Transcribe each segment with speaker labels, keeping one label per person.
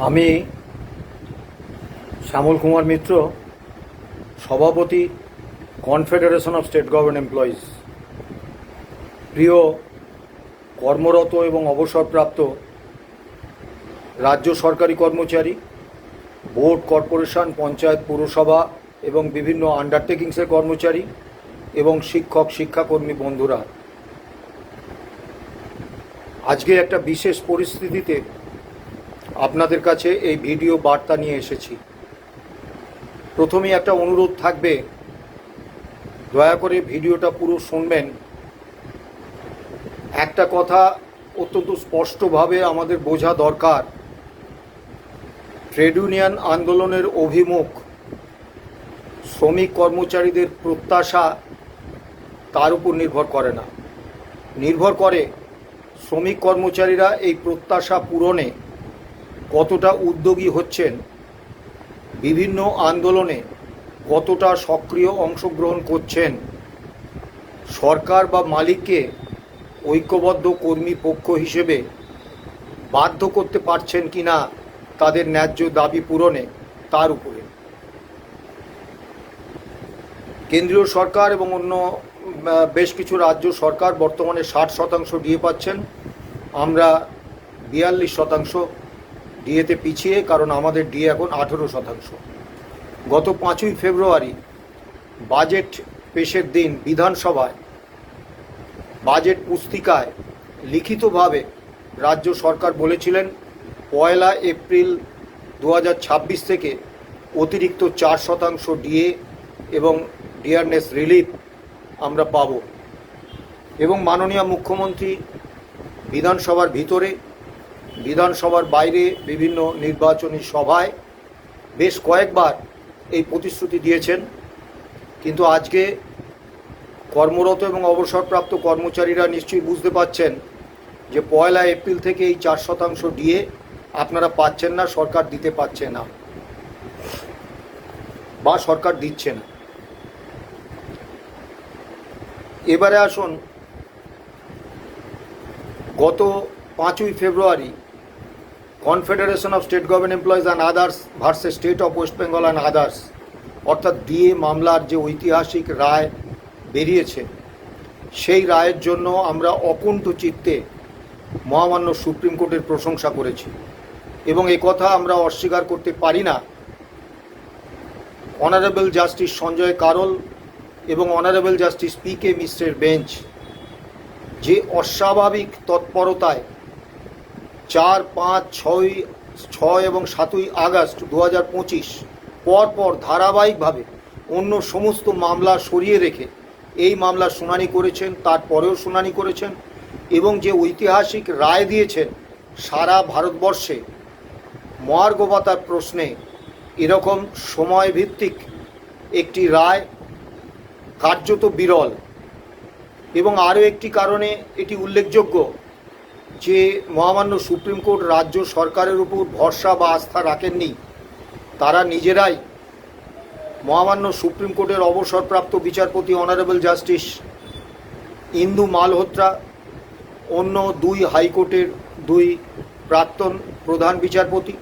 Speaker 1: আমি শ্যামল কুমার মিত্র, সভাপতি, confederation of state government employees. প্রিয় কর্মরত এবং অবসরপ্রাপ্ত রাজ্য সরকারি কর্মচারী, বোর্ড, কর্পোরেশন, পঞ্চায়েত, পৌরসভা এবং বিভিন্ন আন্ডারটেকিংসের কর্মচারী এবং শিক্ষক শিক্ষাকর্মী বন্ধুরা, আজকে একটা বিশেষ পরিস্থিতিতে আপনাদের কাছে এই ভিডিও বার্তা নিয়ে এসেছি। প্রথমেই একটা অনুরোধ থাকবে, দয়া করে ভিডিওটা পুরো শুনবেন। একটা কথা অত্যন্ত স্পষ্টভাবে আমাদের বোঝা দরকার, ট্রেড ইউনিয়ন আন্দোলনের অভিমুখ, শ্রমিক কর্মচারীদের প্রত্যাশা তার উপর নির্ভর করে না, নির্ভর করে শ্রমিক কর্মচারীরা এই প্রত্যাশা পূরণে কতটা উদ্যোগী হচ্ছেন, বিভিন্ন আন্দোলনে কতটা সক্রিয় অংশগ্রহণ করছেন, সরকার বা মালিককে ঐক্যবদ্ধ কর্মী পক্ষ হিসেবে বাধ্য করতে পারছেন কিনা তাদের ন্যায্য দাবি পূরণে, তার উপরে। কেন্দ্রীয় সরকার এবং অন্য বেশ কিছু রাজ্য সরকার বর্তমানে 60% ডিএ পাচ্ছেন, আমরা 42% ডিএতে পিছিয়ে, কারণ আমাদের ডিএ এখন 18%। গত 5ই ফেব্রুয়ারি বাজেট পেশের দিন বিধানসভায় বাজেট পুস্তিকায় লিখিতভাবে রাজ্য সরকার বলেছিলেন 1 এপ্রিল 2026 থেকে অতিরিক্ত 4% ডিএ এবং ডিয়ারনেস রিলিফ আমরা পাব। এবং মাননীয় মুখ্যমন্ত্রী বিধানসভার ভিতরে, বিধানসভার বাইরে বিভিন্ন নির্বাচনী সভায় বেশ কয়েকবার এই প্রতিশ্রুতি দিয়েছেন। কিন্তু আজকে কর্মরত এবং অবসরপ্রাপ্ত কর্মচারীরা নিশ্চয়ই বুঝতে পারছেন যে 1 এপ্রিল থেকে এই 4% ডিএ আপনারা পাচ্ছেন না, সরকার দিতে পারছে না বা সরকার দিচ্ছে না। এবারে আসুন, গত 5ই ফেব্রুয়ারি confederation of state government employees and others versus state of West Bengal and others, অর্থাৎ ডিএ মামলার যে ঐতিহাসিক রায় বেরিয়েছে, সেই রায়ের জন্য আমরা অকুণ্ঠ চিত্তে মহামান্য সুপ্রিম কোর্টের প্রশংসা করেছি এবং এই কথা আমরা অস্বীকার করতে পারি না। অনারেবল জাস্টিস সঞ্জয় কারোল এবং অনারেবল জাস্টিস পি.কে. মিশ্রের বেঞ্চ যে অস্বাভাবিক তৎপরতায় 4, 5, 6 এবং 7ই আগস্ট 2025 পরপর ধারাবাহিকভাবে অন্য সমস্ত মামলা সরিয়ে রেখে এই মামলার শুনানি করেছেন, তারপরেও শুনানি করেছেন এবং যে ঐতিহাসিক রায় দিয়েছেন, সারা ভারতবর্ষে মহার্ঘ ভাতার প্রশ্নে এরকম সময়ভিত্তিক একটি রায় কার্যত বিরল। এবং আরও একটি কারণে এটি উল্লেখযোগ্য যে মহামান্য সুপ্রিম কোর্ট রাজ্য সরকারের উপর ভরসা বা আস্থা রাখেননি, তারা নিজেরাই মহামান্য সুপ্রিম কোর্টের অবসরপ্রাপ্ত বিচারপতি অনারেবল জাস্টিস ইন্দু মালহোত্রা, অন্য 2 হাইকোর্টের 2 প্রাক্তন প্রধান বিচারপতি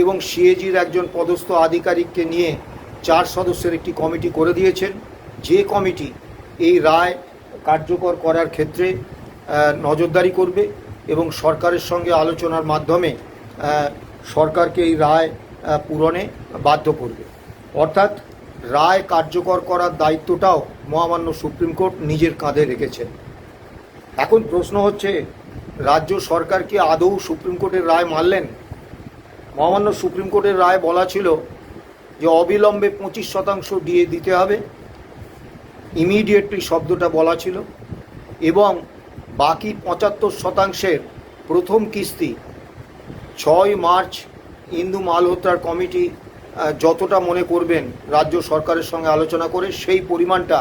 Speaker 1: এবং সিএজির একজন পদস্থ আধিকারিককে নিয়ে 4 সদস্যের একটি কমিটি করে দিয়েছেন, যে কমিটি এই রায় কার্যকর করার ক্ষেত্রে নজরদারি করবে এবং সরকারের সঙ্গে আলোচনার মাধ্যমে সরকারকে এই রায় পূরণে বাধ্য করবে। অর্থাৎ রায় কার্যকর করার দায়িত্বটাও মহামান্য সুপ্রিম কোর্ট নিজের কাঁধে রেখেছেন। এখন প্রশ্ন হচ্ছে, রাজ্য সরকার কি আদৌ সুপ্রিম কোর্টের রায় মানলেন? মহামান্য সুপ্রিম কোর্টের রায় বলা ছিল যে অবিলম্বে 25% ডিএ দিতে হবে, ইমিডিয়েটলি শব্দটা বলা ছিল, এবং বাকি 75%-এর প্রথম কিস্তি 6 মার্চ ইন্দু মালহোত্রার কমিটি যতটা মনে করবেন রাজ্য সরকারের সঙ্গে আলোচনা করে সেই পরিমাণটা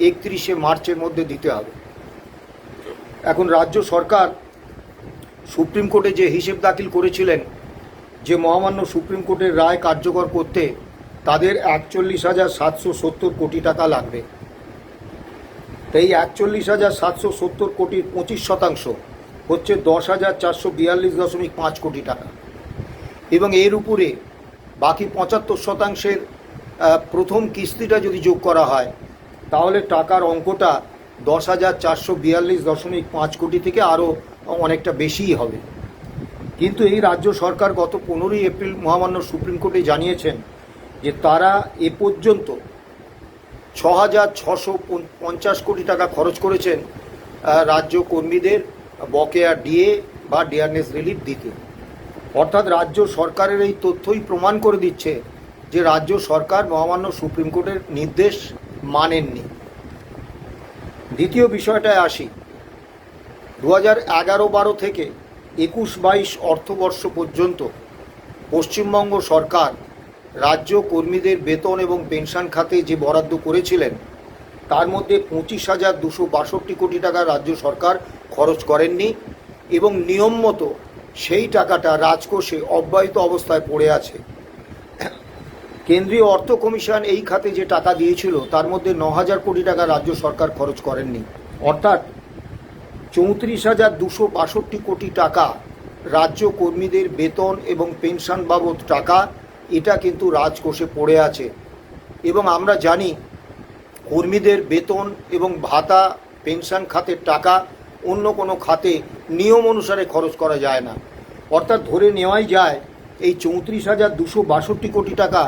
Speaker 1: 31শে মার্চের মধ্যে দিতে হবে। এখন রাজ্য সরকার সুপ্রিম কোর্টে যে হিসেব দাখিল করেছিলেন যে মহামান্য সুপ্রিম কোর্টের রায় কার্যকর করতে তাদের 41,770 কোটি টাকা লাগবে। তাই 41,770 কোটির 25% হচ্ছে 10,442.5 কোটি টাকা। এবং এর উপরে বাকি 75%-এর প্রথম কিস্তিটা যদি যোগ করা হয় তাহলে টাকার অঙ্কটা 10,442.5 কোটি থেকে আরও অনেকটা বেশিই হবে। কিন্তু এই রাজ্য সরকার গত 15ই এপ্রিল মহামান্য সুপ্রিম কোর্টে জানিয়েছেন যে তারা এ পর্যন্ত 6,650 কোটি টাকা খরচ করেছেন রাজ্য কর্মীদের বকেয়া ডিএ বা ডিয়ারনেস রিলিফ দিতে। অর্থাৎ রাজ্য সরকারের এই তথ্যই প্রমাণ করে দিচ্ছে যে রাজ্য সরকার মহামান্য সুপ্রিম কোর্টের নির্দেশ মানেননি। দ্বিতীয় বিষয়টায় আসি, 2011-12 থেকে 21-22 অর্থবর্ষ পর্যন্ত পশ্চিমবঙ্গ সরকার রাজ্য কর্মীদের বেতন এবং পেনশন খাতে যে বরাদ্দ করেছিলেন তার মধ্যে 25,262 কোটি টাকা রাজ্য সরকার খরচ করেননি এবং নিয়ম মতো সেই টাকাটা রাজকোষে অব্যয়িত অবস্থায় পড়ে আছে। কেন্দ্রীয় অর্থ কমিশন এই খাতে যে টাকা দিয়েছিল তার মধ্যে 9,000 কোটি টাকা রাজ্য সরকার খরচ করেননি। অর্থাৎ 34,262 কোটি টাকা রাজ্য কর্মীদের বেতন এবং পেনশন বাবদ টাকা এটা কিন্তু রাজকোষে পড়ে আছে। এবং আমরা জানি কর্মীদের বেতন এবং ভাতা পেনশন খাতের টাকা অন্য কোনো খাতে নিয়ম অনুসারে খরচ করা যায় না। অর্থাৎ ধরে নেওয়াই যায় এই 34,262 কোটি টাকা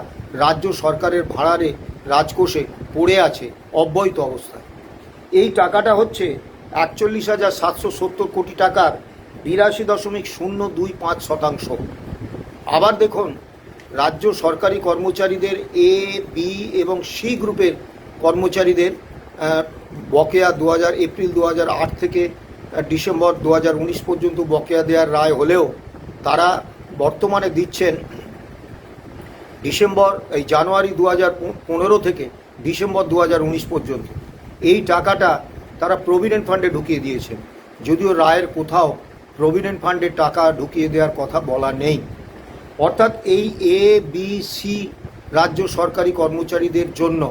Speaker 1: রাজ্য সরকারের ভাড়ারে রাজকোষে পড়ে আছে অব্যয়িত অবস্থায়। এই টাকাটা হচ্ছে 41,770 কোটি টাকার 82.025%। আবার দেখুন, রাজ্য সরকারি কর্মচারীদের এ, বি এবং সি গ্রুপের কর্মচারীদের বকেয়া এপ্রিল 2008 থেকে ডিসেম্বর 2019 পর্যন্ত বকেয়া দেওয়ার রায় হলেও তারা বর্তমানে দিচ্ছেন জানুয়ারি 2015 থেকে ডিসেম্বর 2019 পর্যন্ত। এই টাকাটা তারা প্রভিডেন্ট ফান্ডে ঢুকিয়ে দিয়েছেন, যদিও রায়ের কোথাও প্রভিডেন্ট ফান্ডের টাকা ঢুকিয়ে দেওয়ার কথা বলা নেই। অর্থাৎ এই এ, বি, সি রাজ্য সরকারি কর্মচারীদের জন্য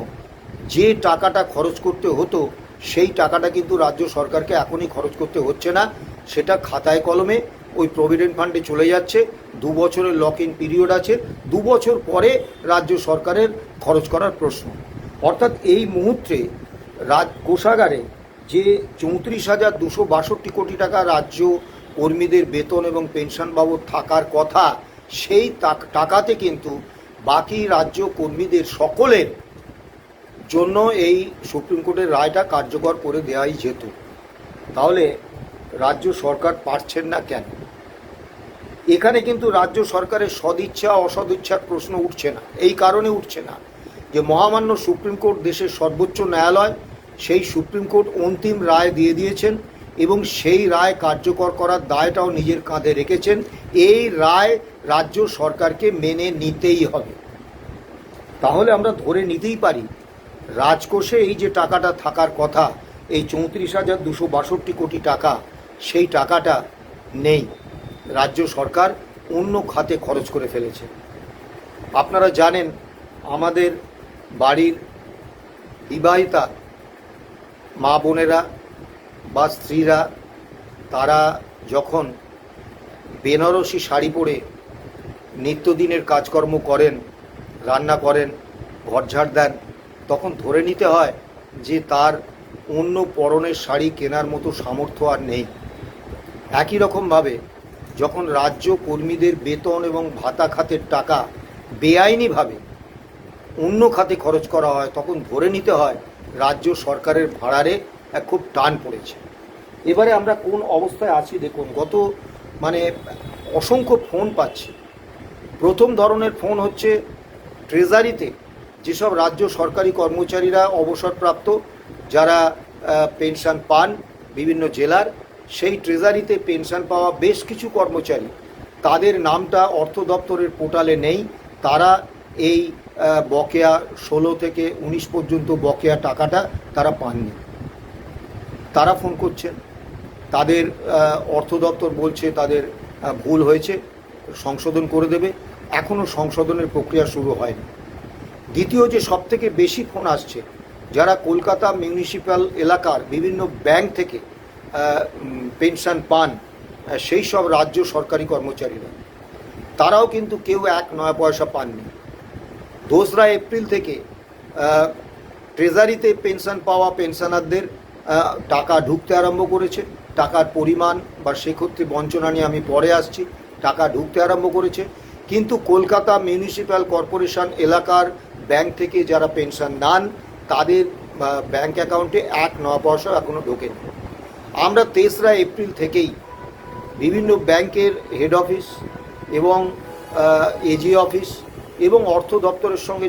Speaker 1: যে টাকাটা খরচ করতে হতো সেই টাকাটা কিন্তু রাজ্য সরকারকে এখনই খরচ করতে হচ্ছে না, সেটা খাতায় কলমে ওই প্রভিডেন্ট ফান্ডে চলে যাচ্ছে। 2 বছরের লক ইন পিরিয়ড আছে, 2 বছর পরে রাজ্য সরকারের খরচ করার প্রশ্ন। অর্থাৎ এই মুহূর্তে কোষাগারে যে 34,262 কোটি টাকা রাজ্য কর্মীদের বেতন এবং পেনশন বাবদ থাকার কথা, সেই টাকাতে কিন্তু বাকি রাজ্য কর্মীদের সকলের জন্য এই সুপ্রিম কোর্টের রায়টা কার্যকর করে দেওয়াই যেত। তাহলে রাজ্য সরকার পারছেন না কেন? এখানে কিন্তু রাজ্য সরকারের সদিচ্ছা অসদিচ্ছার প্রশ্ন উঠছে না। এই কারণে উঠছে না যে মহামান্য সুপ্রিম কোর্ট দেশের সর্বোচ্চ ন্যায়ালয়, সেই সুপ্রিম কোর্ট অন্তিম রায় দিয়ে দিয়েছেন এবং সেই রায় কার্যকর করার দায়টাও নিজের কাঁধে রেখেছেন। এই রায় রাজ্য সরকারকে মেনে নিতেই হবে। তাহলে আমরা ধরে নিতেই পারি রাজকোষে এই যে টাকাটা থাকার কথা, এই 34,262 কোটি টাকা, সেই টাকাটা নেই, রাজ্য সরকার অন্য খাতে খরচ করে ফেলেছে। আপনারা জানেন আমাদের বাড়ির বিবাহিতা মা বোনেরা বা স্ত্রীরা তারা যখন বেনারসি শাড়ি পরে নিত্যদিনের কাজকর্ম করেন, রান্না করেন, ঘরঝাড় দেন, তখন ধরে নিতে হয় যে তার অন্য পরনের শাড়ি কেনার মতো সামর্থ্য আর নেই। একই রকমভাবে যখন রাজ্য কর্মীদের বেতন এবং ভাতা খাতের টাকা বেআইনিভাবে অন্য খাতে খরচ করা হয়, তখন ধরে নিতে হয় রাজ্য সরকারের ভাড়ারে খুব টান পড়েছে। এবারে আমরা কোন অবস্থায় আছি দেখুন, অসংখ্য ফোন পাচ্ছি। প্রথম ধরনের ফোন হচ্ছে ট্রেজারিতে যেসব রাজ্য সরকারি কর্মচারীরা অবসরপ্রাপ্ত, যারা পেনশন পান বিভিন্ন জেলার, সেই ট্রেজারিতে পেনশন পাওয়া বেশ কিছু কর্মচারী, তাদের নামটা অর্থ দপ্তরের পোর্টালে নেই। তারা এই বকেয়া 16 থেকে 19 পর্যন্ত বকেয়া টাকাটা তারা পাননি। তারা ফোন করছেন, তাদের অর্থ দপ্তর বলছে তাদের ভুল হয়েছে, সংশোধন করে দেবে। এখনও সংশোধনের প্রক্রিয়া শুরু হয়নি। দ্বিতীয় যে সবথেকে বেশি ফোন আসছে, যারা কলকাতা মিউনিসিপ্যাল এলাকার বিভিন্ন ব্যাংক থেকে পেনশন পান, সেই সব রাজ্য সরকারি কর্মচারীরা, তারাও কিন্তু কেউ 1 পয়সা পাননি। 2রা এপ্রিল থেকে ট্রেজারিতে পেনশন পাওয়া পেনশনারদের টাকা ঢুকতে আরম্ভ করেছে। টাকার পরিমাণ বা সেক্ষেত্রে বঞ্চনা নিয়ে আমি পরে আসছি। টাকা ঢুকতে আরম্ভ করেছে, কিন্তু কলকাতা মিউনিসিপ্যাল কর্পোরেশন এলাকার ব্যাংক থেকে যারা পেনশন নেন তাদের ব্যাংক অ্যাকাউন্টে 1 পয়সা এখনও ঢোকেনি। আমরা 3রা এপ্রিল থেকেই বিভিন্ন ব্যাংকের হেড অফিস এবং এজি অফিস এবং অর্থ দপ্তরের সঙ্গে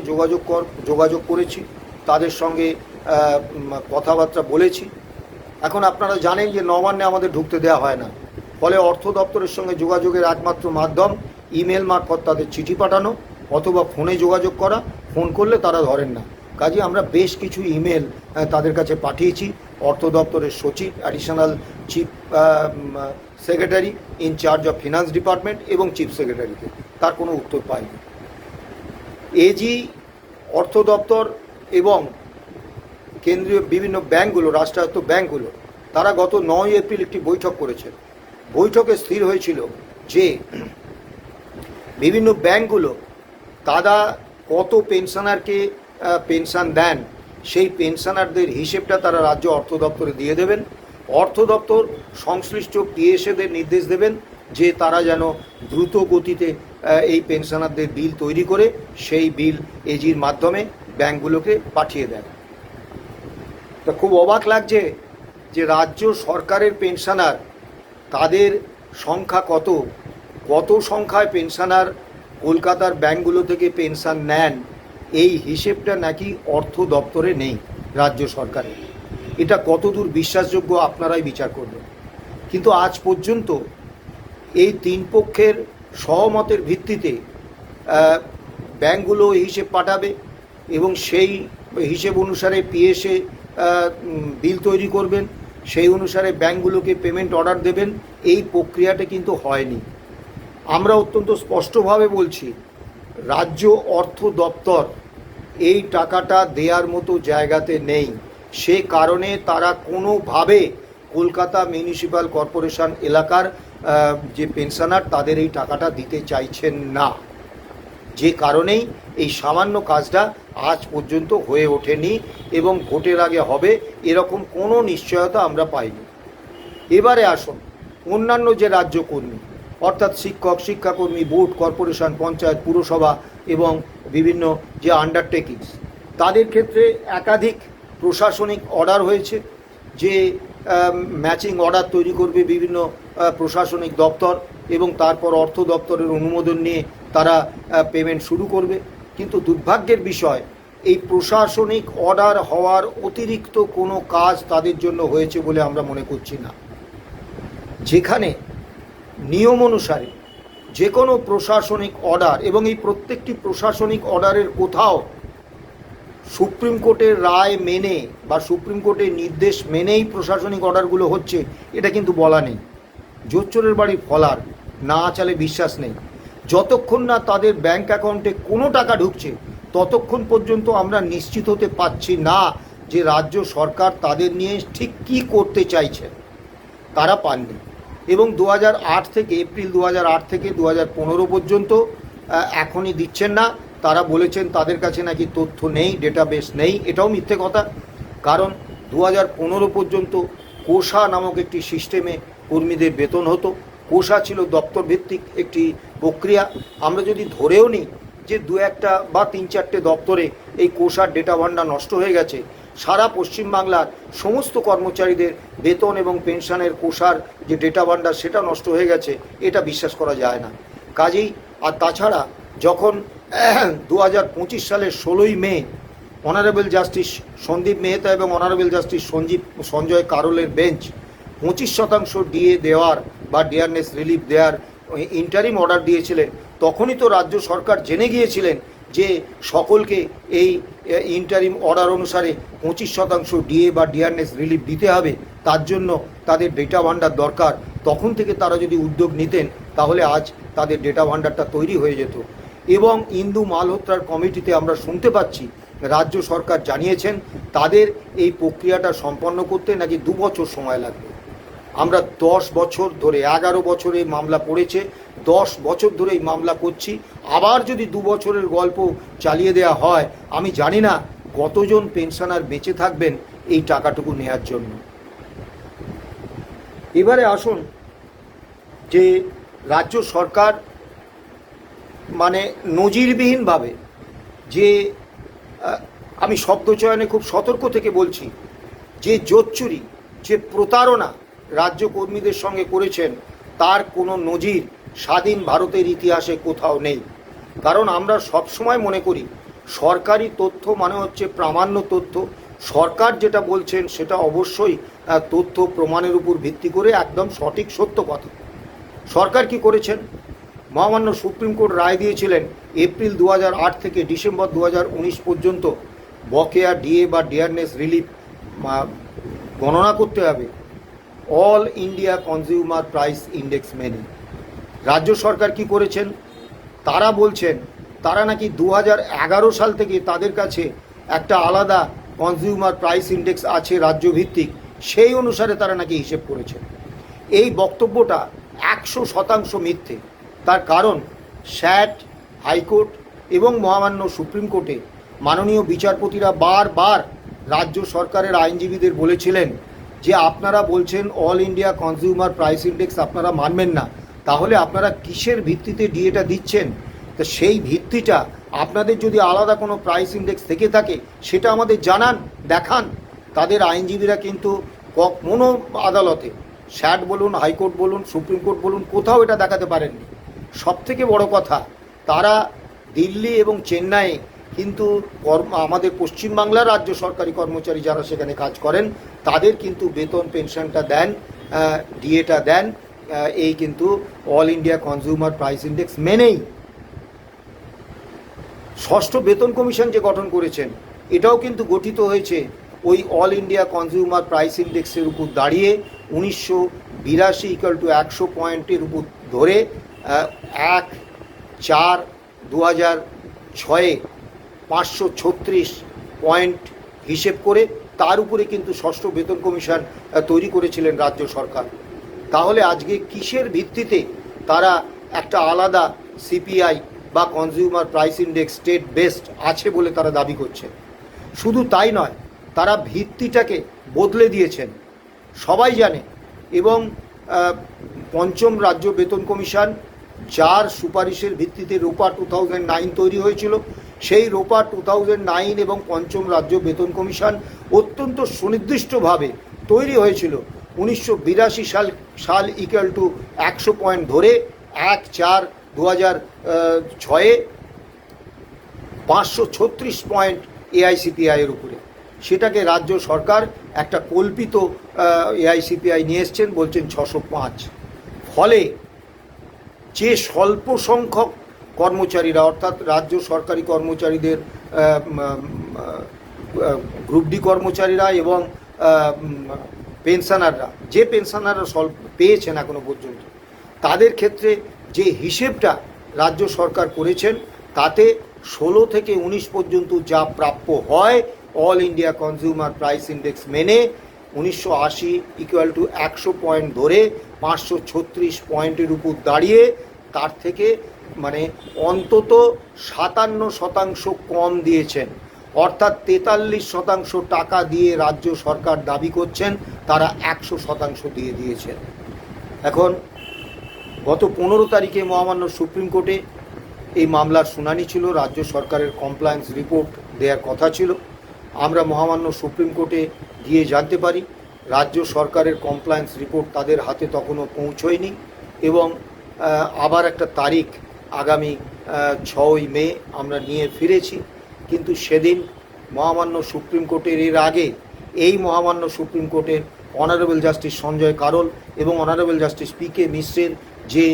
Speaker 1: যোগাযোগ করেছি, তাদের সঙ্গে কথাবার্তা বলেছি। এখন আপনারা জানেন যে নবান্নে আমাদের ঢুকতে দেওয়া হয় না, ফলে অর্থ দপ্তরের সঙ্গে যোগাযোগের একমাত্র মাধ্যম ইমেল মারফত তাদের চিঠি পাঠানো অথবা ফোনে যোগাযোগ করা। ফোন করলে তারা ধরেন না, কাজে আমরা বেশ কিছু ইমেল তাদের কাছে পাঠিয়েছি। অর্থ দপ্তরের সচিব, additional chief secretary in charge of finance department এবং চিফ সেক্রেটারিকে, তার কোনো উত্তর পাইনি। এজি, অর্থ দপ্তর এবং কেন্দ্রীয় বিভিন্ন ব্যাংকগুলো, রাষ্ট্রায়ত্ত ব্যাংকগুলো, তারা গত 9 এপ্রিল একটি বৈঠক করেছে। বৈঠকে স্থির হয়েছিল যে বিভিন্ন ব্যাংকগুলো তারা কত পেনশনারকে পেনশন দেন সেই পেনশনারদের হিসেবটা তারা রাজ্য অর্থ দপ্তরে দিয়ে দেবেন। অর্থ দপ্তর সংশ্লিষ্ট পিএসএদের নির্দেশ দেবেন যে তারা যেন দ্রুত গতিতে এই পেনশনারদের বিল তৈরি করে সেই বিল এজির মাধ্যমে ব্যাংকগুলোকে পাঠিয়ে দেন। তা খুব অবাক লাগছে যে রাজ্য সরকারের পেনশনার তাদের সংখ্যা কত সংখ্যায় পেনশনার কলকাতার ব্যাংকগুলো থেকে পেনশন নেন, এই হিসেবটা নাকি অর্থ দপ্তরে নেই রাজ্য সরকারের। এটা কতদূর বিশ্বাসযোগ্য আপনারাই বিচার করবেন। কিন্তু আজ পর্যন্ত এই 3 পক্ষের সহমতের ভিত্তিতে ব্যাংকগুলো হিসেব পাঠাবে এবং সেই হিসেব অনুসারে পিএসএ বিল তৈরি করবেন, সেই অনুসারে ব্যাংকগুলোকে পেমেন্ট অর্ডার দেবেন। এই প্রক্রিয়াটা কিন্তু হয়নি। আমরা অত্যন্ত স্পষ্টভাবে বলছি, রাজ্য অর্থ দপ্তর এই টাকাটা দেওয়ার মতো জায়গাতে নেই। সে কারণে তারা কোনোভাবে কলকাতা মিউনিসিপ্যাল কর্পোরেশন এলাকার যে পেনশনার তাদের এই টাকাটা দিতে চাইছেন না, যে কারণেই এই সামান্য কাজটা আজ পর্যন্ত হয়ে ওঠেনি এবং ভোটের আগে হবে এরকম কোনো নিশ্চয়তা আমরা পাইনি। এবারে আসুন অন্যান্য যে রাজ্য কর্মী, অর্থাৎ শিক্ষক, শিক্ষাকর্মী, বোর্ড, কর্পোরেশন, পঞ্চায়েত, পুরসভা এবং বিভিন্ন যে আন্ডারটেকিংস, তাদের ক্ষেত্রে একাধিক প্রশাসনিক অর্ডার হয়েছে যে ম্যাচিং অর্ডার তৈরি করবে বিভিন্ন প্রশাসনিক দপ্তর এবং তারপর অর্থ দপ্তরের অনুমোদন নিয়ে তারা পেমেন্ট শুরু করবে। কিন্তু দুর্ভাগ্যের বিষয়, এই প্রশাসনিক অর্ডার হওয়ার অতিরিক্ত কোনো কাজ তাদের জন্য হয়েছে বলে আমরা মনে করছি না। যেখানে নিয়ম অনুসারে যে কোনো প্রশাসনিক অর্ডার, এবং এই প্রত্যেকটি প্রশাসনিক অর্ডারের কোথাও সুপ্রিম কোর্টের রায় মেনে বা সুপ্রিম কোর্টের নির্দেশ মেনেই প্রশাসনিক অর্ডারগুলো হচ্ছে, এটা কিন্তু বলা নেই। জোচ্চোরের বাড়ি ফলার, না চালে বিশ্বাস নেই। যতক্ষণ না তাদের ব্যাংক অ্যাকাউন্টে কোনো টাকা ঢুকছে ততক্ষণ পর্যন্ত আমরা নিশ্চিত হতে পারছি না যে রাজ্য সরকার তাদের নিয়ে ঠিক কী করতে চাইছে। তারা পাননি এবং 2008 থেকে এপ্রিল 2008 থেকে 2015 পর্যন্ত এখনই দিচ্ছেন না। তারা বলেছেন তাদের কাছে নাকি তথ্য নেই, ডেটাবেস নেই। এটাও মিথ্যে কথা, কারণ 2015 পর্যন্ত কোষা নামক একটি সিস্টেমে কর্মীদের বেতন হতো। কোষা ছিল দপ্তর ভিত্তিক একটি প্রক্রিয়া। আমরা যদি ধরেও নিই যে 2-1টা বা 3-4টে দপ্তরে এই কোষার ডেটা ভান্ডার নষ্ট হয়ে গেছে, সারা পশ্চিমবাংলার সমস্ত কর্মচারীদের বেতন এবং পেনশনের কোষার যে ডেটা ভান্ডার সেটা নষ্ট হয়ে গেছে, এটা বিশ্বাস করা যায় না। কাজেই আর তাছাড়া যখন 2025 সালের 16ই মে অনারেবল জাস্টিস সন্দীপ মেহতা এবং অনারেবল জাস্টিস সঞ্জয় কারোলের বেঞ্চ 25% ডিএ দেওয়ার বা ডিয়ারনেস রিলিফ দেওয়ার ইন্টারিম অর্ডার দিয়েছিলেন, তখনই তো রাজ্য সরকার জেনে গিয়েছিলেন যে সকলকে এই ইন্টারিম অর্ডার অনুসারে 25% ডিএ বা ডিয়ারনেস রিলিফ দিতে হবে, তার জন্য তাদের ডেটা ভান্ডার দরকার। তখন থেকে তারা যদি উদ্যোগ নিতেন তাহলে আজ তাদের ডেটা ভান্ডারটা তৈরি হয়ে যেত। এবং ইন্দু মালহোত্রার কমিটিতে আমরা শুনতে পাচ্ছি রাজ্য সরকার জানিয়েছেন তাদের এই প্রক্রিয়াটা সম্পন্ন করতে নাকি 2 বছর সময় লাগবে। আমরা 10 বছর ধরে 11 বছরে মামলা পড়েছে, 10 বছর ধরে এই মামলা করছি, আবার যদি 2 বছরের গল্প চালিয়ে দেওয়া হয়, আমি জানি না কতজন পেনশনার বেঁচে থাকবেন এই টাকাটুকু নেওয়ার জন্য। এবারে আসুন যে রাজ্য সরকার মানে নজিরবিহীনভাবে যে আমি শব্দচয়নে খুব সতর্ক থেকে বলছি, যে জোচ্চুরি, যে প্রতারণা রাজ্য কর্মীদের সঙ্গে করেছেন তার কোনো নজির স্বাধীন ভারতের ইতিহাসে কোথাও নেই। কারণ আমরা সবসময় মনে করি সরকারি তথ্য মানে হচ্ছে প্রামাণ্য তথ্য। সরকার যেটা বলছেন সেটা অবশ্যই তথ্য প্রমাণের উপর ভিত্তি করে একদম সঠিক সত্য কথা। সরকার কি করেছেন? মহামান্য সুপ্রিম কোর্ট রায় দিয়েছিলেন এপ্রিল 2008 থেকে ডিসেম্বর 2019 পর্যন্ত বকেয়া ডিএ বা ডিয়ারনেস রিলিফ গণনা করতে হবে all India consumer price index মেনে। রাজ্য সরকার কি করেছেন? তারা বলছেন তারা নাকি 2011 সাল থেকে তাদের কাছে একটা আলাদা কনজিউমার প্রাইস ইন্ডেক্স আছে রাজ্যভিত্তিক, সেই অনুসারে তারা নাকি হিসেব করেছেন। এই বক্তব্যটা 100% মিথ্যে। তার কারণ স্যাট, হাইকোর্ট এবং মহামান্য সুপ্রিম কোর্টে মাননীয় বিচারপতিরা বারবার রাজ্য সরকারের আইনজীবীদের বলেছিলেন যে আপনারা বলছেন all India consumer price index আপনারা মানবেন না, তাহলে আপনারা কিসের ভিত্তিতে ডিএটা দিচ্ছেন? তো সেই ভিত্তিটা আপনাদের যদি আলাদা কোনো প্রাইস ইন্ডেক্স থেকে থাকে সেটা আমাদের জানান, দেখান। তাদের আইনজীবীরা কিন্তু কোনো আদালতে, স্যাট বলুন, হাইকোর্ট বলুন, সুপ্রিম কোর্ট বলুন, কোথাও এটা দেখাতে পারেননি। সবথেকে বড় কথা, তারা দিল্লি এবং চেন্নাইয়ে কিন্তু আমাদের পশ্চিমবাংলার রাজ্য সরকারি কর্মচারী যারা সেখানে কাজ করেন তাদের কিন্তু বেতন পেনশনটা দেন, ডিএটা দেন এই কিন্তু all India consumer price index মেনেই। ষষ্ঠ বেতন কমিশন যে গঠন করেছেন এটাও কিন্তু গঠিত হয়েছে ওই অল ইন্ডিয়া কনজিউমার প্রাইস ইন্ডেক্সের উপর দাঁড়িয়ে 1982 = 100 পয়েন্টের উপর ধরে 1/4/2006 536 পয়েন্ট হিসেব করে তার উপরে কিন্তু ষষ্ঠ বেতন কমিশন তৈরি করেছিলেন রাজ্য সরকার। তাহলে আজকে কিসের ভিত্তিতে তারা একটা আলাদা সিপিআই বা consumer price index state based আছে বলে তারা দাবি করছে? শুধু তাই নয়, তারা ভিত্তিটাকে বদলে দিয়েছেন, সবাই জানে। এবং পঞ্চম রাজ্য বেতন কমিশন যার সুপারিশের ভিত্তিতে রোপা 2009 তৈরি হয়েছিল, সেই রোপা 2009 এবং পঞ্চম রাজ্য বেতন কমিশন অত্যন্ত সুনির্দিষ্টভাবে তৈরি হয়েছিল 1982 সাল = 100 পয়েন্ট ধরে 1/4/2006 536 পয়েন্ট এআইসিপিআইয়ের উপরে। সেটাকে রাজ্য সরকার একটা কল্পিত এআইসিপিআই নিয়ে এসছেন, বলছেন 605। ফলে যে স্বল্প সংখ্যক কর্মচারীরা, অর্থাৎ রাজ্য সরকারি কর্মচারীদের গ্রুপ ডি কর্মচারীরা এবং পেনশনাররা, যে পেনশনাররা স্বল্প পেয়েছেন এখনো পর্যন্ত, তাদের ক্ষেত্রে যে হিসেবটা রাজ্য সরকার করেছেন তাতে 16 থেকে 19 পর্যন্ত যা প্রাপ্য হয় all India consumer price index মেনে 1980 = 100 পয়েন্ট ধরে 536 পয়েন্টের উপর দাঁড়িয়ে তার থেকে মানে অন্তত 57% কম দিয়েছেন। অর্থাৎ 43% টাকা দিয়ে রাজ্য সরকার দাবি করছেন তারা 100% দিয়ে দিয়েছেন। এখন গত 15 তারিখে মহামান্য সুপ্রিম কোর্টে এই মামলার শুনানি ছিল, রাজ্য সরকারের কমপ্লায়েন্স রিপোর্ট দেওয়ার কথা ছিল। আমরা মহামান্য সুপ্রিম কোর্টে গিয়ে জানতে পারি রাজ্য সরকারের কমপ্লায়েন্স রিপোর্ট তাদের হাতে তখনও পৌঁছয়নি এবং আবার একটা তারিখ আগামী 6 মে আমরা নিয়ে ফিরেছি। কিন্তু সেদিন মহামান্য সুপ্রিম কোর্টের এর আগে এই মহামান্য সুপ্রিম কোর্টের অনারেবল জাস্টিস সঞ্জয় কারোল এবং অনারেবল জাস্টিস PK মিশ্রের যে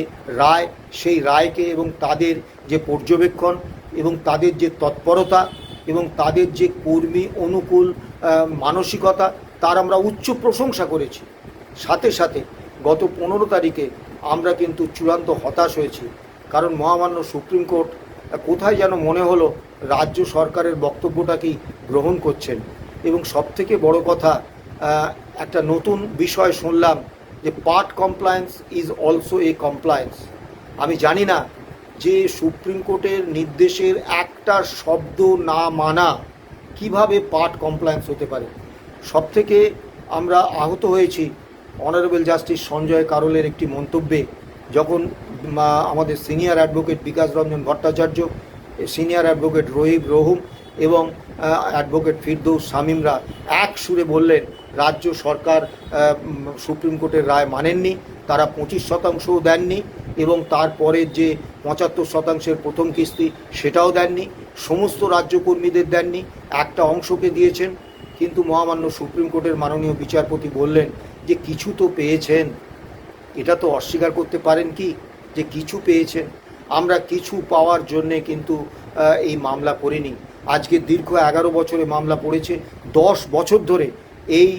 Speaker 1: রায়, সেই রায়কে এবং তাদের যে পর্যবেক্ষণ এবং তাদের যে তৎপরতা এবং তাদের যে কর্মী অনুকূল মানসিকতা তার আমরা উচ্চ প্রশংসা করেছি। সাথে সাথে গত 15 তারিখে আমরা কিন্তু চূড়ান্ত হতাশ হয়েছি, কারণ মহামান্য সুপ্রিম কোর্ট কোথায় যেন মনে হলো রাজ্য সরকারের বক্তব্যটাকেই গ্রহণ করছেন। এবং সবথেকে বড় কথা, একটা নতুন বিষয় শুনলাম যে part compliance is also a compliance. আমি জানি না যে সুপ্রিম কোর্টের নির্দেশের একটা শব্দ না মানা কিভাবে পার্ট কমপ্লায়েন্স হতে পারে। সবথেকে আমরা আহত হয়েছি অনারেবল জাস্টিস সঞ্জয় কারোলের একটি মন্তব্যে, যখন আমাদের senior advocate Bikash Ranjan Bhattacharya, senior advocate রহিম এবং অ্যাডভোকেট ফিরদৌস শামীমরা এক সুরে বললেন রাজ্য সরকার সুপ্রিম কোর্টের রায় মানেননি, তারা 25% দেননি এবং তারপরে যে 75%-এর প্রথম কিস্তি সেটাও দেননি, সমস্ত রাজ্য কর্মীদের দেননি, একটা অংশকে দিয়েছেন। কিন্তু মহামান্য সুপ্রিম কোর্টের মাননীয় বিচারপতি বললেন যে কিছু তো পেয়েছেন, এটা তো অস্বীকার করতে পারেন কি যে কিছু পেয়েছেন। আমরা কিছু পাওয়ার জন্যে কিন্তু এই মামলা করিনি। আজকে দীর্ঘ 11 বছরে মামলা পড়েছে। 10 বছর ধরে এই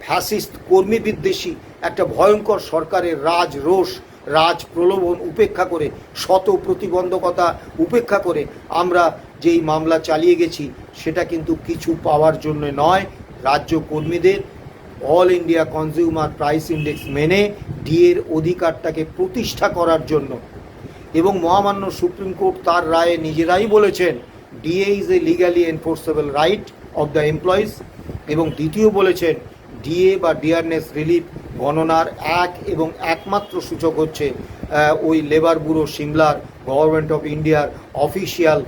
Speaker 1: ফ্যাসিস্ট কর্মী বিদ্বেষী একটা ভয়ঙ্কর সরকারের রাজরোষ, রাজ প্রলোভন উপেক্ষা করে, শত প্রতিবন্ধকতা উপেক্ষা করে আমরা যেই মামলা চালিয়ে গেছি সেটা কিন্তু কিছু পাওয়ার জন্য নয়, রাজ্য কর্মীদের all India consumer price index মেনে ডিএর অধিকারটাকে প্রতিষ্ঠা করার জন্য। এবং মহামান্য সুপ্রিম কোর্ট তার রায়ে নিজেরাই বলেছেন DA is a legally enforceable right of the employees, এবং দ্বিতীয় বলেছেন ডিএ বা ডিয়ারনেস রিলিফ গণনার এক এবং একমাত্র সূচক হচ্ছে ওই লেবার ব্যুরো সিমলার গভর্নমেন্ট অফ ইন্ডিয়ার official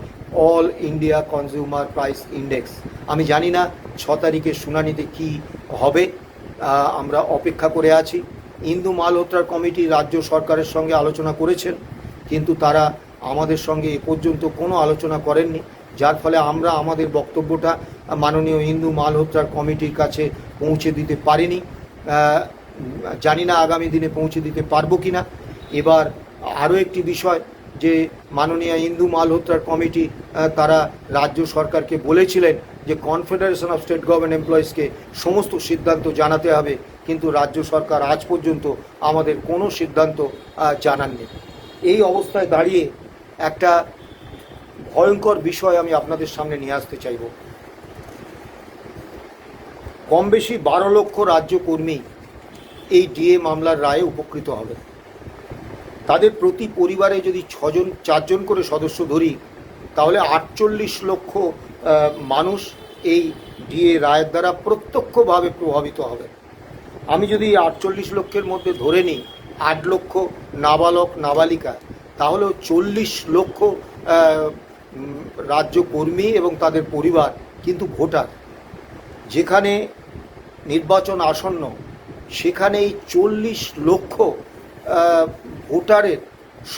Speaker 1: all India consumer price index. আমি জানি না 6 তারিখের শুনানিতে কি হবে, আমরা অপেক্ষা করে আছি। ইন্দু মালহোত্রার কমিটি রাজ্য সরকারের সঙ্গে আলোচনা করেছেন, কিন্তু তারা আমাদের সঙ্গে এ পর্যন্ত কোনো আলোচনা করেননি, যার ফলে আমরা আমাদের বক্তব্যটা মাননীয় ইন্দু মালহোত্রার কমিটির কাছে পৌঁছে দিতে পারিনি। জানি না আগামী দিনে পৌঁছে দিতে পারবো কি না। এবার আরও একটি বিষয় যে মাননীয় ইন্দু মালহোত্রার কমিটি তারা রাজ্য সরকারকে বলেছিলেন যে কনফেডারেশন অফ স্টেট গভর্নমেন্ট এমপ্লয়িজকে সমস্ত সিদ্ধান্ত জানাতে হবে, কিন্তু রাজ্য সরকার আজ পর্যন্ত আমাদের কোনো সিদ্ধান্ত জানাননি। এই অবস্থায় দাঁড়িয়ে একটা ভয়ঙ্কর বিষয় আমি আপনাদের সামনে নিয়ে আসতে চাইব। কম বেশি 12 লক্ষ রাজ্য কর্মী এই ডিএ মামলার রায়ে উপকৃত হবে। তাদের প্রতি পরিবারে যদি 4জন করে সদস্য ধরি, তাহলে 48 লক্ষ মানুষ এই ডিএ রায়ের দ্বারা প্রত্যক্ষভাবে প্রভাবিত হবে। আমি যদি 48 লক্ষের মধ্যে ধরে নিই 8 লক্ষ নাবালক নাবালিকা, তাহলেও 40 লক্ষ রাজ্য কর্মী এবং তাদের পরিবার কিন্তু ভোটার। যেখানে নির্বাচন আসন্ন সেখানে এই 40 লক্ষ ভোটারের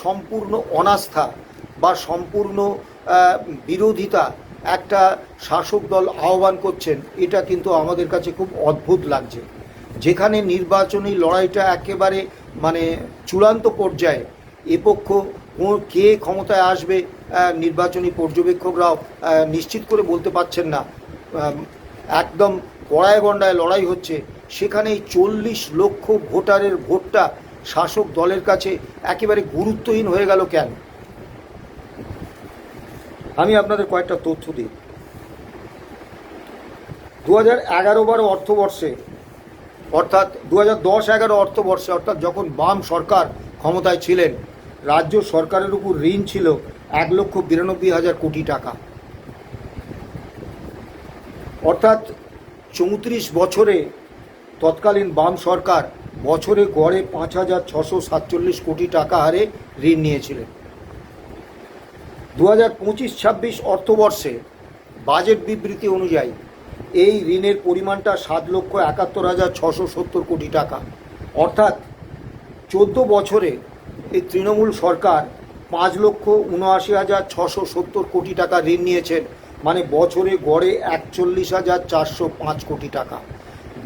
Speaker 1: সম্পূর্ণ অনাস্থা বা সম্পূর্ণ বিরোধিতা একটা শাসক দল আহ্বান করছেন, এটা কিন্তু আমাদের কাছে খুব অদ্ভুত লাগছে। যেখানে নির্বাচনী লড়াইটা একেবারে মানে চূড়ান্ত পর্যায়ে, এপক্ষ কে ক্ষমতায় আসবে নির্বাচনী পর্যবেক্ষকরাও নিশ্চিত করে বলতে পারছেন না, একদম কড়ায় গন্ডায় লড়াই হচ্ছে। সেখানে এই 40 লক্ষ ভোটারের ভোটটা শাসক দলের কাছে একেবারে গুরুত্বহীন হয়ে গেল কেন? আমি আপনাদের কয়েকটা তথ্য দিই। 2011-12 অর্থবর্ষে, অর্থাৎ 2010-11 অর্থবর্ষে, অর্থাৎ যখন বাম সরকার ক্ষমতায় ছিলেন, রাজ্য সরকারের উপর ঋণ ছিল 1,92,000 কোটি টাকা। অর্থাৎ 34 বছরে তৎকালীন বাম সরকার বছরে গড়ে 5,647 কোটি টাকা হারে ঋণ নিয়েছিলেন। 2025-26 অর্থবর্ষে বাজেট বিবৃতি অনুযায়ী এই ঋণের পরিমাণটা 7,71,670 কোটি টাকা। অর্থাৎ 14 বছরে এই তৃণমূল সরকার 5,79,670 কোটি টাকা ঋণ নিয়েছেন, মানে বছরে গড়ে 41,405 কোটি টাকা।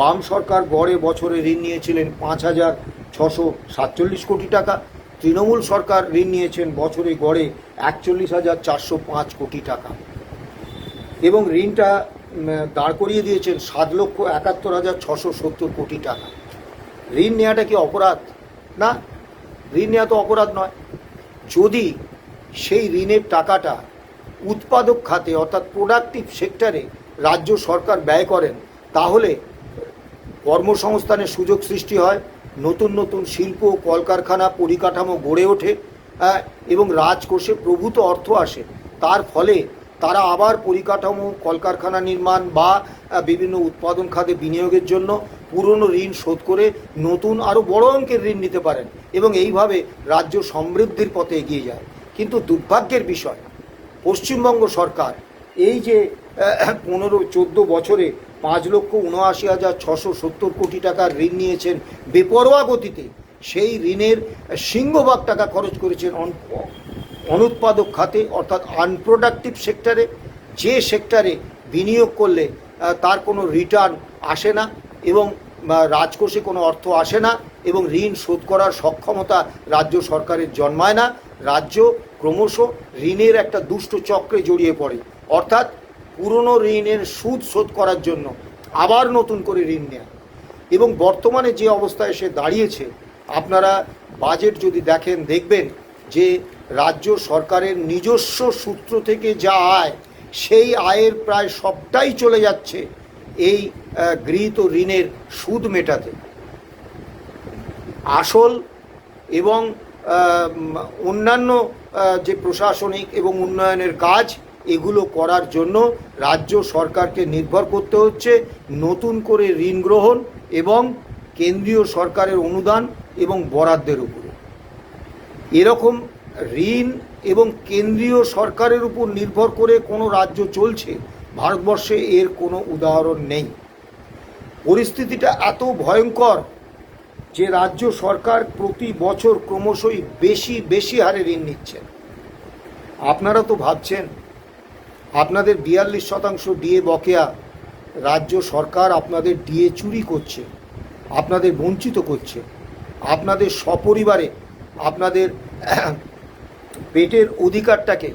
Speaker 1: বাম সরকার গড়ে বছরে ঋণ নিয়েছিলেন 5,647 কোটি টাকা, তৃণমূল সরকার ঋণ নিয়েছেন বছরে গড়ে 41,405 কোটি টাকা, এবং ঋণটা দাঁড় করিয়ে দিয়েছেন 7,71,670 কোটি টাকা। ঋণ নেওয়াটা কি অপরাধ? না, ঋণ নেওয়া তো অপরাধ নয়। যদি সেই ঋণের টাকাটা উৎপাদক খাতে অর্থাৎ প্রোডাক্টিভ সেক্টরে রাজ্য সরকার ব্যয় করেন, তাহলে কর্মসংস্থানের সুযোগ সৃষ্টি হয়, নতুন নতুন শিল্প কলকারখানা পরিকাঠামো গড়ে ওঠে, এবং রাজকোষে প্রভূত অর্থ আসে। তার ফলে তারা আবার পরিকাঠামো, কলকারখানা নির্মাণ বা বিভিন্ন উৎপাদন খাতে বিনিয়োগের জন্য পুরনো ঋণ শোধ করে নতুন আরও বড় অঙ্কের ঋণ নিতে পারেন এবং এইভাবে রাজ্য সমৃদ্ধির পথে এগিয়ে যায়। কিন্তু দুর্ভাগ্যের বিষয়, পশ্চিমবঙ্গ সরকার এই যে 14 বছরে 5,79,670 কোটি টাকার ঋণ নিয়েছেন বেপরোয়া গতিতে, সেই ঋণের সিংহভাগ টাকা খরচ করেছেন অনুৎপাদক খাতে, অর্থাৎ আনপ্রোডাক্টিভ সেক্টরে, যে সেক্টরে বিনিয়োগ করলে তার কোনো রিটার্ন আসে না এবং রাজকোষে কোনো অর্থ আসে না এবং ঋণ শোধ করার সক্ষমতা রাজ্য সরকারের জন্মায় না। রাজ্য ক্রমশ ঋণের একটা দুষ্ট চক্রে জড়িয়ে পড়ে, অর্থাৎ পুরনো ঋণের সুদ শোধ করার জন্য আবার নতুন করে ঋণ নেয়। এবং বর্তমানে যে অবস্থায় এসে দাঁড়িয়েছে, আপনারা বাজেট যদি দেখেন দেখবেন যে রাজ্য সরকারের নিজস্ব সূত্র থেকে যা আয়, সেই আয়ের প্রায় সবটাই চলে যাচ্ছে এই গৃহীত ঋণের সুদ মেটাতে। আসল এবং অন্যান্য যে প্রশাসনিক এবং উন্নয়নের কাজ, এগুলো করার জন্য রাজ্য সরকারকে নির্ভর করতে হচ্ছে নতুন করে ঋণ গ্রহণ এবং কেন্দ্রীয় সরকারের অনুদান এবং বরাদ্দের উপরে। এরকম ঋণ এবং কেন্দ্রীয় সরকারের উপর নির্ভর করে কোনো রাজ্য চলছে ভারতবর্ষে, এর কোনো উদাহরণ নেই। পরিস্থিতিটা এত ভয়ঙ্কর যে রাজ্য সরকার প্রতি বছর ক্রমশই বেশি হারে ঋণ নিচ্ছেন। আপনারা তো ভাবছেন আপনাদের 42% ডিএ বকেয়া, রাজ্য সরকার আপনাদের ডিএ চুরি করছে, আপনাদের বঞ্চিত করছে, আপনাদের সপরিবারে আপনাদের পেটের অধিকারটাকে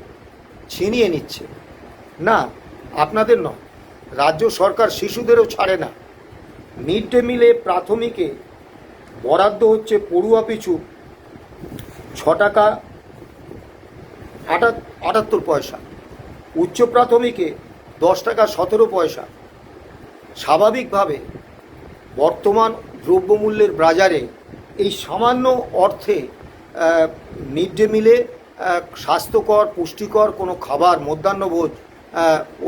Speaker 1: ছিনিয়ে নিচ্ছে। না, আপনাদের নয়, রাজ্য সরকার শিশুদেরও ছাড়ে না। মিড ডে মিলে প্রাথমিকে বরাদ্দ হচ্ছে পড়ুয়া পিছু 6 টাকা 78 পয়সা, উচ্চ প্রাথমিকে 10 টাকা 17 পয়সা। স্বাভাবিকভাবে বর্তমান দ্রব্যমূল্যের বাজারে এই সামান্য অর্থে মিড ডে মিলে স্বাস্থ্যকর পুষ্টিকর কোনো খাবার, মধ্যাহ্নভোজ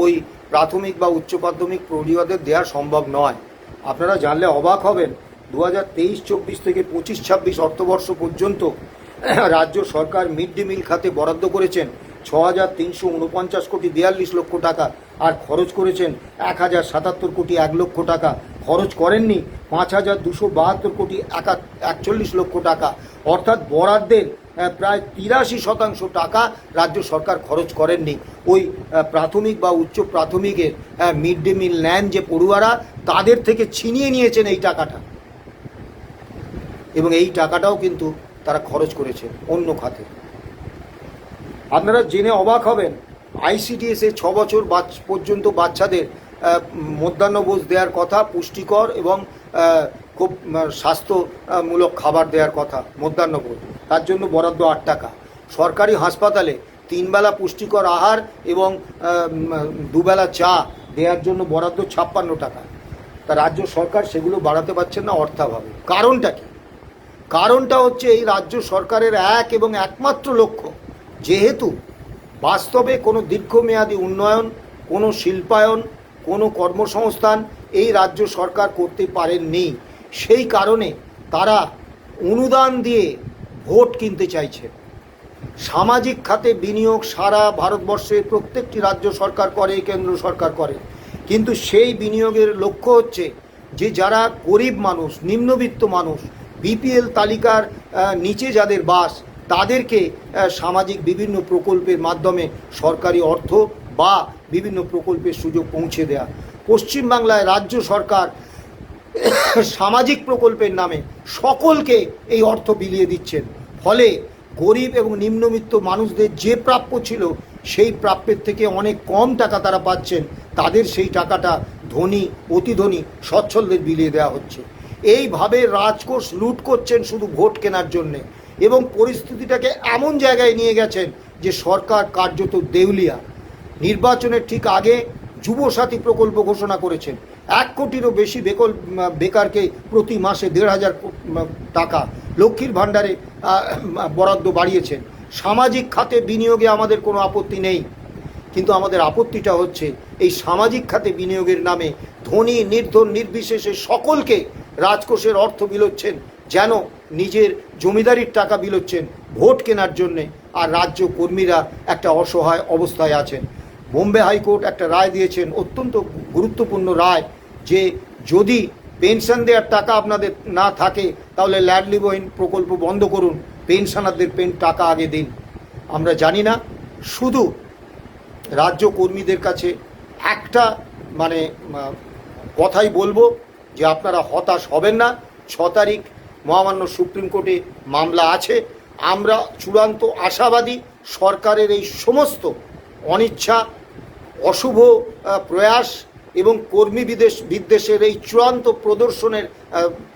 Speaker 1: ওই প্রাথমিক বা উচ্চ প্রাথমিক পড়ুয়াদের দেওয়া সম্ভব নয়। আপনারা জানলে অবাক হবেন, 2023-24 থেকে 25-26 অর্থবর্ষ পর্যন্ত রাজ্য সরকার মিড ডে মিল খাতে বরাদ্দ করেছেন 6,349 কোটি 42 লক্ষ টাকা, আর খরচ করেছেন 1,077 কোটি 1 লক্ষ টাকা। খরচ করেননি 5,272 কোটি 41 লক্ষ টাকা, অর্থাৎ বরাদ্দের প্রায় 83% টাকা রাজ্য সরকার খরচ করেননি ওই প্রাথমিক বা উচ্চ প্রাথমিকের মিড ডে মিল নেন যে পড়ুয়ারা, তাদের থেকে ছিনিয়ে নিয়েছেন এই টাকাটা। এবং এই টাকাটাও কিন্তু তারা খরচ করেছে অন্য খাতে। আপনারা জেনে অবাক হবেন, আইসিডিএস 6 বছর পর্যন্ত বাচ্চাদের মধ্যাহ্নভোজ দেওয়ার কথা, পুষ্টিকর এবং খুব স্বাস্থ্যমূলক খাবার দেওয়ার কথা মধ্যাহ্নভোজ, তার জন্য বরাদ্দ 8 টাকা। সরকারি হাসপাতালে 3 বেলা পুষ্টিকর আহার এবং 2 বেলা চা দেওয়ার জন্য বরাদ্দ 56 টাকা। তা রাজ্য সরকার সেগুলো বাড়াতে পারছেন না অর্থাভাবে। কারণটা কি? কারণটা হচ্ছে এই রাজ্য সরকারের এক এবং একমাত্র লক্ষ্য, যেহেতু বাস্তবে কোনো দীর্ঘমেয়াদী উন্নয়ন, কোনো শিল্পায়ন, কোনো কর্মসংস্থান এই রাজ্য সরকার করতে পারেননি, সেই কারণে তারা অনুদান দিয়ে ভোট কিনতে চাইছে। সামাজিক খাতে বিনিয়োগ সারা ভারতবর্ষের প্রত্যেকটি রাজ্য সরকার করে, কেন্দ্র সরকার করে, কিন্তু সেই বিনিয়োগের লক্ষ্য হচ্ছে যে যারা গরিব মানুষ, নিম্নবিত্ত মানুষ, বিপিএল তালিকার নিচে যাদের বাস, তাদেরকে সামাজিক বিভিন্ন প্রকল্পের মাধ্যমে সরকারি অর্থ বা বিভিন্ন প্রকল্পের সুযোগ পৌঁছে দেয়া। পশ্চিমবাংলায় রাজ্য সরকার সামাজিক প্রকল্পের নামে সকলকে এই অর্থ বিলিয়ে দিচ্ছেন, ফলে গরিব এবং নিম্নবিত্ত মানুষদের যে প্রাপ্য ছিল সেই প্রাপ্যের থেকে অনেক কম টাকা তারা পাচ্ছেন, তাদের সেই টাকাটা ধনী, অতি ধনী সচ্ছলদের বিলিয়ে দেওয়া হচ্ছে। এইভাবে রাজকোষ লুট করছেন শুধু ভোট কেনার জন্যে, এবং পরিস্থিতিটাকে এমন জায়গায় নিয়ে গেছেন যে সরকার কার্যত দেউলিয়া। নির্বাচনের ঠিক আগে যুবসাথী প্রকল্প ঘোষণা করেছেন, 1 কোটিরও বেশি বেকারকে প্রতি মাসে 1,500 টাকা, লক্ষ্মীর ভাণ্ডারে বরাদ্দ বাড়িয়েছেন, সামাজিক খাতে বিনিয়োগে আমাদের কোনো আপত্তি নেই, কিন্তু আমাদের আপত্তিটা হচ্ছে এই সামাজিক খাতে বিনিয়োগের নামে ধনী নির্ধন নির্বিশেষে সকলকে রাজকোষের অর্থ বিলোচ্ছেন, যেন নিজের জমিদারির টাকা বিলোচ্ছেন ভোট কেনার জন্যে, আর রাজ্য কর্মীরা একটা অসহায় অবস্থায় আছেন। বোম্বে হাইকোর্ট একটা রায় দিয়েছেন, অত্যন্ত গুরুত্বপূর্ণ রায়, যে যদি পেনশন দেওয়ার টাকা আপনাদের না থাকে তাহলে ল্যাডলিবহীন প্রকল্প বন্ধ করুন, পেনশনারদের টাকা আগে দিন। আমরা জানি না, শুধু রাজ্য কর্মীদের কাছে একটা কথাই বলবো যে আপনারা হতাশ হবেন না। 6 তারিখ মহামান্য সুপ্রিম কোর্টে মামলা আছে। আমরা চূড়ান্ত আশাবাদী সরকারের এই সমস্ত অনিচ্ছা, অশুভ প্রয়াস এবং কর্মী বিদ্বেষের এই চূড়ান্ত প্রদর্শনের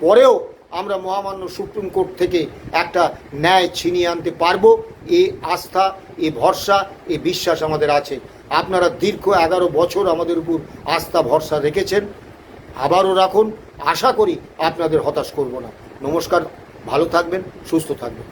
Speaker 1: পরেও আমরা মহামান্য সুপ্রিম কোর্ট থেকে একটা ন্যায় ছিনিয়ে আনতে পারবো। এই আস্থা, এই ভরসা, এই বিশ্বাস আমাদের আছে। আপনারা দীর্ঘ 11 বছর আমাদের উপর আস্থা ভরসা রেখেছেন, আবারও রাখুন। আশা করি আপনাদের হতাশ করব না। নমস্কার, ভালো থাকবেন, সুস্থ থাকবেন।